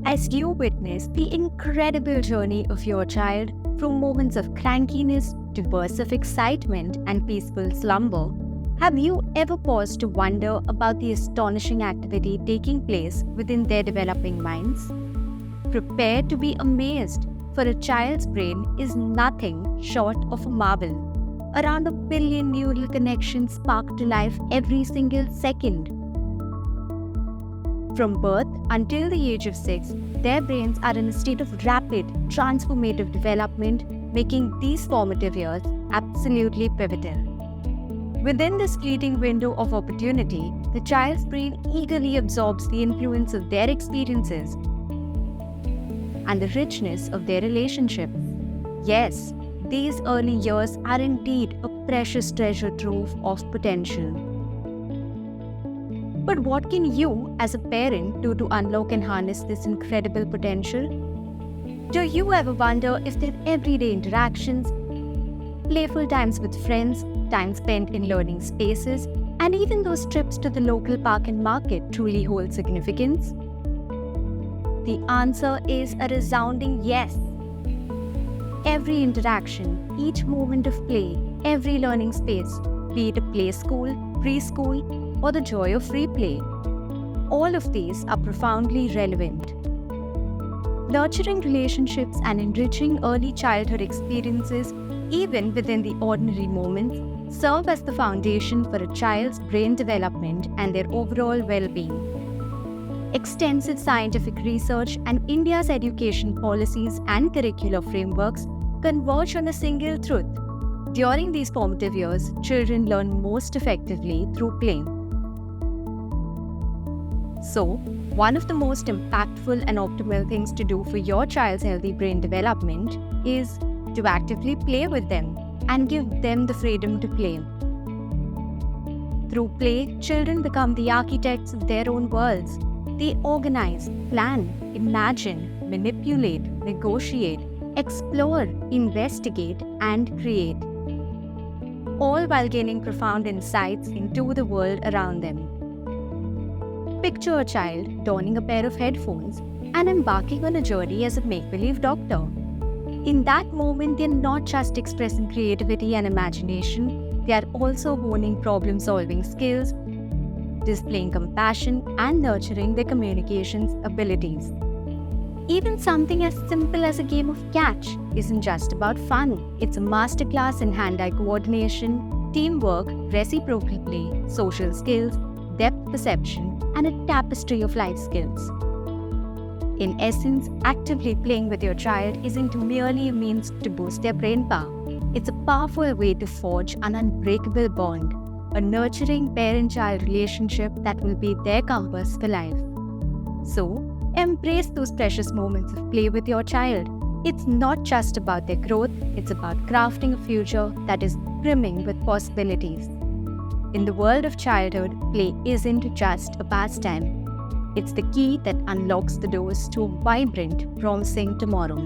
As you witness the incredible journey of your child from moments of crankiness to bursts of excitement and peaceful slumber, have you ever paused to wonder about the astonishing activity taking place within their developing minds? Prepare to be amazed, for a child's brain is nothing short of a marvel. Around 1 billion neural connections spark to life every single second. From birth until the age of 6, their brains are in a state of rapid, transformative development, making these formative years absolutely pivotal. Within this fleeting window of opportunity, the child's brain eagerly absorbs the influence of their experiences and the richness of their relationships. Yes, these early years are indeed a precious treasure trove of potential. But what can you, as a parent, do to unlock and harness this incredible potential? Do you ever wonder if their everyday interactions, playful times with friends, time spent in learning spaces, and even those trips to the local park and market truly hold significance? The answer is a resounding yes. Every interaction, each moment of play, every learning space, be it a play school, preschool, or the joy of free play, all of these are profoundly relevant. Nurturing relationships and enriching early childhood experiences, even within the ordinary moments, serve as the foundation for a child's brain development and their overall well-being. Extensive scientific research and India's education policies and curricular frameworks converge on a single truth. During these formative years, children learn most effectively through play. So, one of the most impactful and optimal things to do for your child's healthy brain development is to actively play with them and give them the freedom to play. Through play, children become the architects of their own worlds. They organize, plan, imagine, manipulate, negotiate, explore, investigate, and create, all while gaining profound insights into the world around them. Picture a child donning a pair of headphones and embarking on a journey as a make-believe doctor. In that moment, they're not just expressing creativity and imagination, they are also honing problem-solving skills, displaying compassion, and nurturing their communications abilities. Even something as simple as a game of catch isn't just about fun. It's a masterclass in hand-eye coordination, teamwork, reciprocal play, social skills, depth perception, and a tapestry of life skills. In essence, actively playing with your child isn't merely a means to boost their brain power. It's a powerful way to forge an unbreakable bond, a nurturing parent-child relationship that will be their compass for life. So, embrace those precious moments of play with your child. It's not just about their growth, it's about crafting a future that is brimming with possibilities. In the world of childhood, play isn't just a pastime. It's the key that unlocks the doors to a vibrant, promising tomorrow.